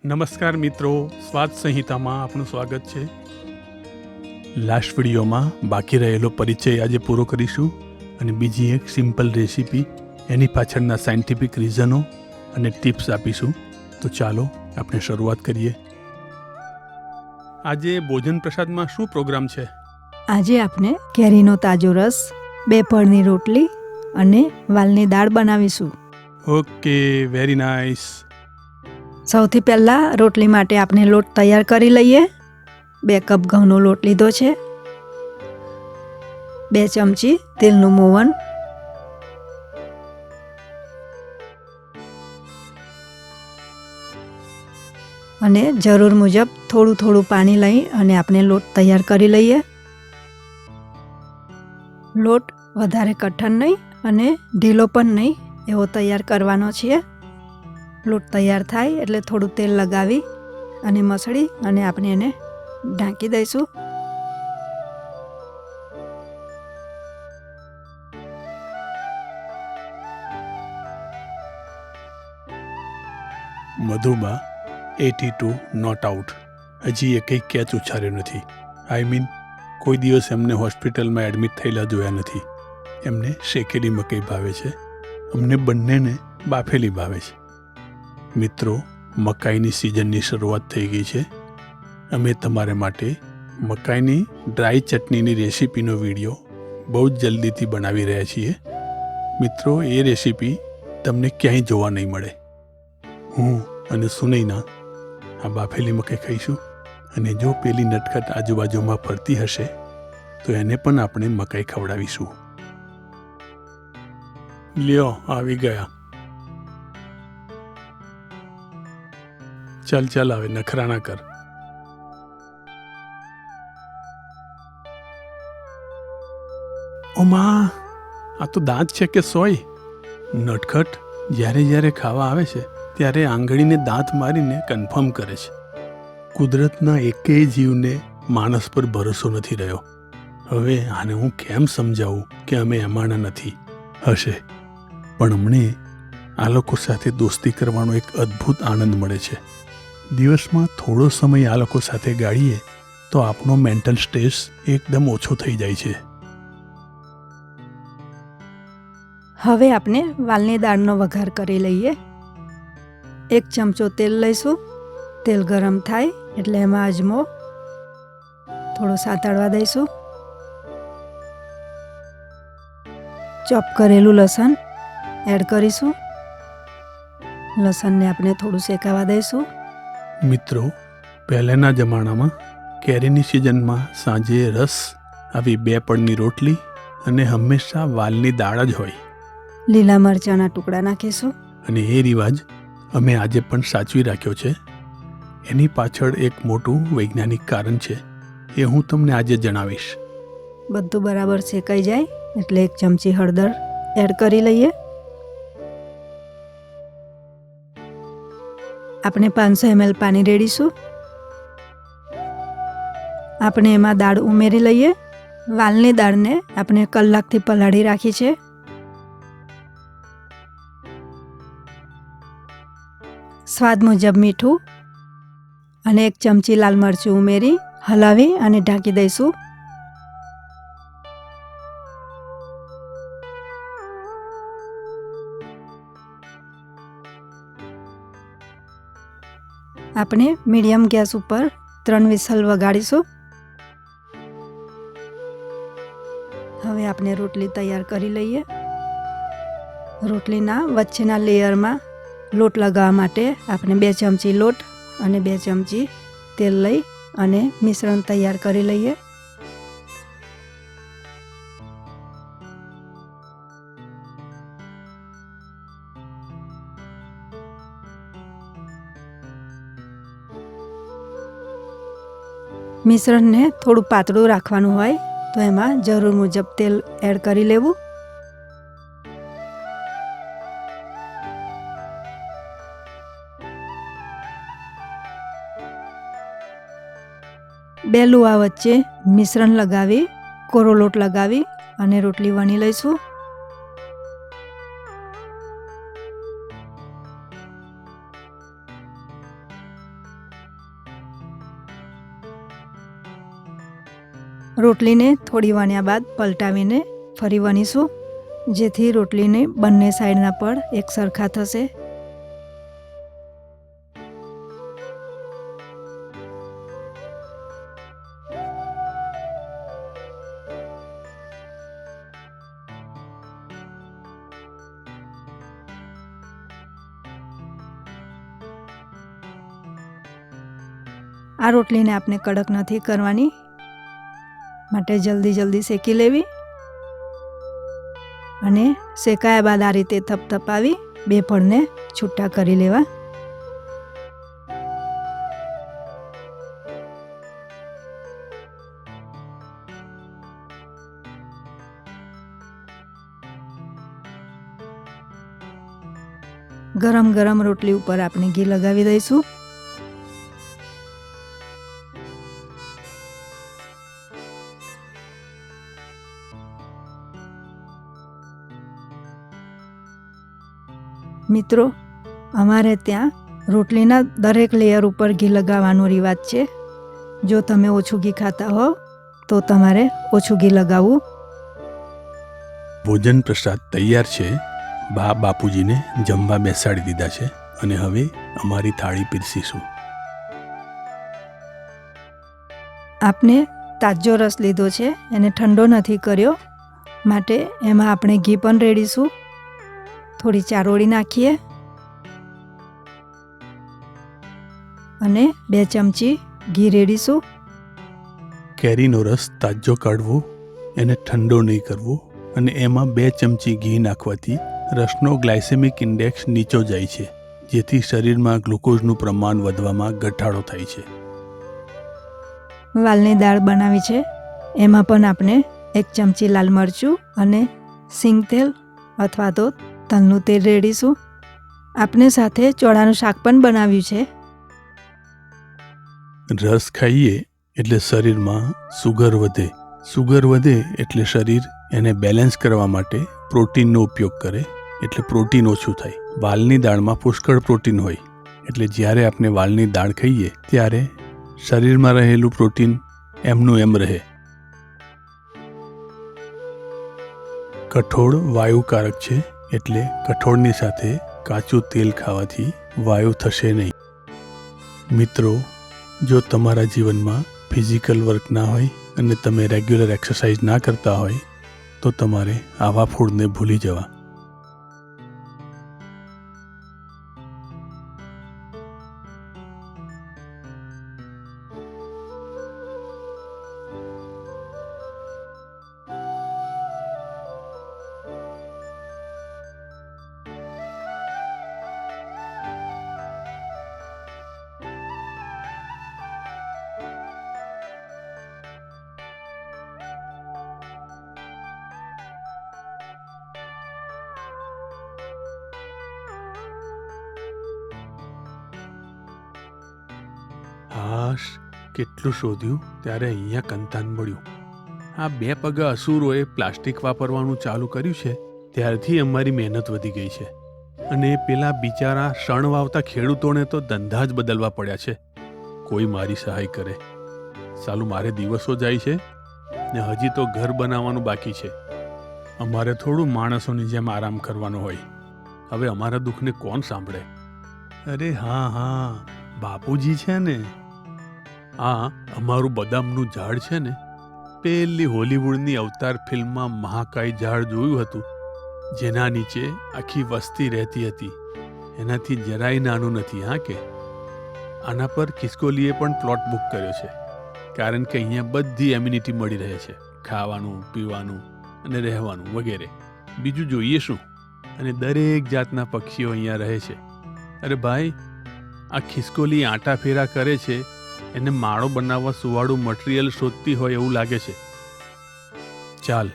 નમસ્કાર મિત્રો, સ્વાદ સંહિતામાં આપનું સ્વાગત છે. લાસ્ટ વિડીયોમાં બાકી રહેલો પરિચય આજે પૂરો કરીશું અને બીજી એક સિમ્પલ રેસીપી, એની પાછળના સાયન્ટિફિક રીઝનો અને ટિપ્સ આપીશું. તો ચાલો આપણે શરૂઆત કરીએ. આજે ભોજન પ્રસાદમાં શું પ્રોગ્રામ છે? આજે આપણે કેરીનો તાજો રસ, 2 ફળની રોટલી અને વાલની દાળ બનાવીશું. Okay, very nice. સૌથી પહેલાં રોટલી માટે આપણે લોટ તૈયાર કરી લઈએ. 2 કપ ઘઉંનો લોટ લીધો છે. 2 ચમચી તેલનું મોવન, અને જરૂર મુજબ થોડું થોડું પાણી લઈ અને આપણે લોટ તૈયાર કરી લઈએ. લોટ વધારે કઠણ નહીં અને ઢીલો પણ નહીં એવો તૈયાર કરવાનો છે. લોટ તૈયાર થાય એટલે થોડું તેલ લગાવી અને મસળી અને આપણે એને ઢાંકી દઈશું. મધુબા 82 નોટ આઉટ. હજી એ કંઈ કેચ ઉછાર્યો નથી. આઈ મીન, કોઈ દિવસ એમને હોસ્પિટલમાં એડમિટ થયેલા જોયા નથી. એમને શેકેલી મકાઈ ભાવે છે, અમને બંનેને બાફેલી ભાવે છે. મિત્રો, મકાઈની સિઝનની શરૂઆત થઈ ગઈ છે. અમે તમારા માટે મકાઈની ડ્રાય ચટણીની રેસીપીનો વિડીયો બહુ જ જલ્દીથી બનાવી રહ્યા છીએ. મિત્રો, એ રેસીપી તમને ક્યાંય જોવા નહીં મળે. હું અને સુનૈના આ બાફેલી મકાઈ ખાઈશું, અને જો પેલી નટખટ આજુબાજુમાં ફરતી હશે તો એને પણ આપણે મકાઈ ખવડાવીશું. લ્યો, આવી ગયા. ચાલ હવે નખરા ના કર. ઓ માં, આ તો દાંત છે કે સોય? નટખટ જ્યારે ખાવા આવે છે ત્યારે આંગળીને દાંત મારીને કન્ફર્મ કરે છે. કુદરતના એકેય જીવને માણસ પર ભરોસો નથી રહ્યો. હવે આને હું કેમ સમજાવું કે અમે એમાંના નથી? હશે, પણ અમને આ લોકો સાથે દોસ્તી કરવાનો એક અદ્ભુત આનંદ મળે છે. દિવસમાં થોડો સમય આ લોકો સાથે ગાળીએ તો આપણો મેન્ટલ સ્ટ્રેસ એકદમ ઓછો થઈ જાય છે. હવે આપણે વાલની દાળનો વઘાર કરી લઈએ. 1 ચમચો તેલ લઈશું. તેલ ગરમ થાય એટલે એમાં અજમો થોડો સાતળવા દઈશું. ચોપ કરેલું લસણ એડ કરીશું. લસણને આપણે થોડું શેકાવા દઈશું. મિત્રો, પહેલાંના જમાનામાં કેરીની સિઝનમાં સાંજે રસ, આવી 2 પળની રોટલી અને હંમેશા વાલની દાળ જ હોય. લીલા મરચાંના ટુકડા નાખીશું. અને એ રિવાજ અમે આજે પણ સાચવી રાખ્યો છે. એની પાછળ એક મોટું વૈજ્ઞાનિક કારણ છે, એ હું તમને આજે જણાવીશ. બધું બરાબર શેકાઈ જાય એટલે 1 ચમચી હળદર એડ કરી લઈએ. આપણે 500 ml પાણી રેડીશું. આપણે એમાં દાળ ઉમેરી લઈએ. વાલની દાળને આપણે કલાકથી પલાળી રાખી છે. સ્વાદ મુજબ મીઠું અને 1 ચમચી લાલ મરચું ઉમેરી હલાવી અને ઢાંકી દઈશું. આપણે મીડિયમ ગેસ ઉપર 3 વિસલ વગાડીશું. હવે આપણે રોટલી તૈયાર કરી લઈએ. રોટલીના વચ્ચેના લેયરમાં લોટ લગાવવા માટે આપણે 2 ચમચી લોટ અને 2 ચમચી તેલ લઈ અને મિશ્રણ તૈયાર કરી લઈએ. મિશ્રણને થોડું પાતળું રાખવાનું હોય તો એમાં જરૂર મુજબ તેલ એડ કરી લેવું. બે લુવા વચ્ચે મિશ્રણ લગાવી કોરો લોટ લગાવી અને રોટલી વણી લઈશું. રોટલીને થોડી વણ્યા બાદ પલટાવીને ફરી વણીશું, જેથી રોટલીને બંને સાઈડના પડ એક સરખા થશે. આ રોટલીને આપણે કડક નથી કરવાની, માટે જલ્દી શેકી લેવી અને શેકાયા બાદ આ રીતે થપથપાવી બે પડને છૂટા કરી લેવા. ગરમ રોટલી ઉપર આપણે ઘી લગાવી દઈશું. મિત્રો, અમારે ત્યાં રોટલીના દરેક લેયર ઉપર ઘી લગાવવાનો રિવાજ છે. જો તમે ઓછું ઘી ખાતા હો તો તમારે ઓછું ઘી લગાવવું. ભોજન પ્રસાદ તૈયાર છે. બાપુજીને જમવા બેસાડી દીધા છે અને હવે અમારી થાળી પીરસીશું. આપણે તાજો રસ લીધો છે, એને ઠંડો નથી કર્યો, માટે એમાં આપણે ઘી પણ રેડીશું. થોડી ચારોળી નાખીએ અને 2 ચમચી ઘી રેડીશું. કેરીનો રસ તાજો કાઢવો, એને ઠંડો નહીં કરવો અને એમાં 2 ચમચી ઘી નાખવાથી રસનો ગ્લાયસેમિક ઇન્ડેક્સ નીચો જાય છે, જેથી શરીરમાં ગ્લુકોઝનું પ્રમાણ વધવામાં ઘટાડો થાય છે. વાલની દાળ બનાવી છે, એમાં પણ આપણે 1 ચમચી લાલ મરચું અને સિંગ તેલ અથવા તો તલનું તેલ રેડીશું. આપણે સાથે ચોળાનું શાક પણ બનાવ્યું છે. રસ ખાઈએ એટલે શરીરમાં સુગર વધે. સુગર વધે એટલે શરીર એને બેલેન્સ કરવા માટે પ્રોટીનનો ઉપયોગ કરે, એટલે પ્રોટીન ઓછું થાય. વાલની દાળમાં પુષ્કળ પ્રોટીન હોય, એટલે જ્યારે આપણે વાલની દાળ ખાઈએ ત્યારે શરીરમાં રહેલું પ્રોટીન એમનું એમ રહે. કઠોળ વાયુકારક છે, એટલે કઠોળની સાથે કાચું તેલ ખાવાથી વાયુ થશે નહીં. મિત્રો, જો તમારા જીવનમાં ફિઝિકલ વર્ક ના હોય અને તમે રેગ્યુલર એક્સરસાઇઝ ના કરતા હોય તો તમારે આવા ફૂડને ભૂલી જવા. હાશ, કેટલું શોધ્યું ત્યારે અહીંયા કંતાન મળ્યું. આ 2 પગા અસુરોએ પ્લાસ્ટિક વાપરવાનું ચાલુ કર્યું છે ત્યારથી અમારી મહેનત વધી ગઈ છે, અને પેલા બિચારા શણ વાવતા ખેડૂતોને તો ધંધા જ બદલવા પડ્યા છે. કોઈ મારી સહાય કરે. સાલું, મારે દિવસો જાય છે ને હજી તો ઘર બનાવવાનું બાકી છે. અમારે થોડું માણસોની જેમ આરામ કરવાનો હોય. હવે અમારા દુઃખને કોણ સાંભળે? અરે હા, બાપુજી છે ને, આ અમારું બદામનું ઝાડ છે ને, પેલી હોલીવુડની અવતાર ફિલ્મમાં મહાકાય ઝાડ જોયું હતું, જેના નીચે આખી વસ્તી રહેતી હતી. એનાથી જરાય નાનું નથી. હા કે આના પર ખિસકોલીએ પણ પ્લોટ બુક કર્યો છે, કારણ કે અહીંયા બધી એમ્યુનિટી મળી રહે છે, ખાવાનું, પીવાનું અને રહેવાનું વગેરે. બીજું જોઈએ શું? અને દરેક જાતના પક્ષીઓ અહીંયા રહે છે. અરે ભાઈ, આ ખિસકોલી આંટા ફેરા કરે છે, એને માળો બનાવવા સુવાળું મટીરિયલ શોધતી હોય એવું લાગે છે. ચાલ,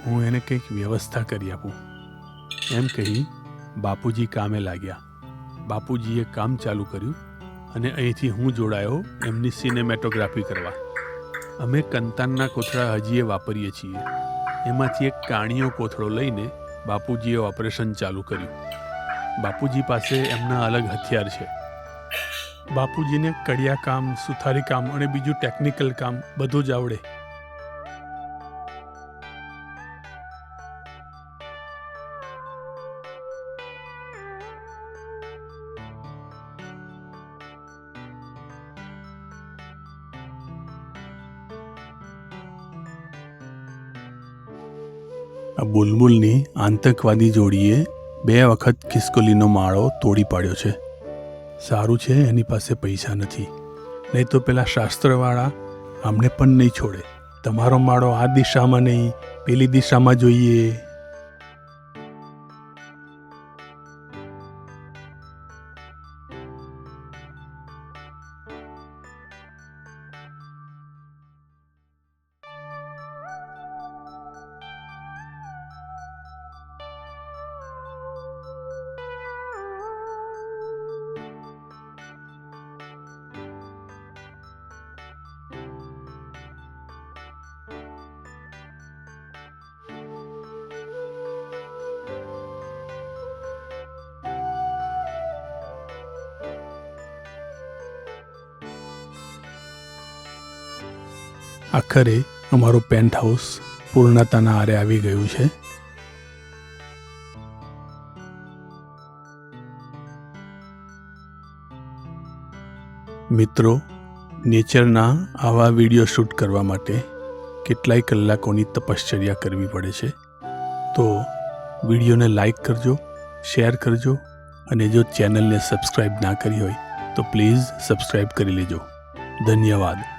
હું એને કંઈક વ્યવસ્થા કરી આપું. એમ કહી બાપુજી કામે લાગ્યા. બાપુજીએ કામ ચાલુ કર્યું અને અહીંથી હું જોડાયો એમની સિનેમેટોગ્રાફી કરવા. અમે કંતાનના કોથળા હજીએ વાપરીએ છીએ. એમાંથી એક કાણીયો કોથળો લઈને બાપુજીએ ઓપરેશન ચાલુ કર્યું. બાપુજી પાસે એમના અલગ હથિયાર છે. બાપુજીને કડિયા કામ, સુથારી કામ અને બીજું ટેકનિકલ કામ બધું જ આવડે. આ બુલબુલની આતંકવાદી જોડીએ 2 વખત ખિસકોલીનો માળો તોડી પાડ્યો છે. સારું છે એની પાસે પૈસા નથી, નહીં તો પેલા શાસ્ત્રવાળા આમને પણ નહીં છોડે. તમારો માળો આ દિશામાં નહીં, પેલી દિશામાં જોઈએ. આખરે અમારું પેન્ટ હાઉસ પૂર્ણતાના આરે આવી ગયું છે. મિત્રો, નેચરના આવા વિડીયો શૂટ કરવા માટે કેટલાય કલાકોની તપશ્ચર્યા કરવી પડે છે. તો વિડીયોને લાઈક કરજો, શેર કરજો અને જો ચેનલને સબસ્ક્રાઈબ ના કરી હોય તો પ્લીઝ સબસ્ક્રાઈબ કરી લેજો. ધન્યવાદ.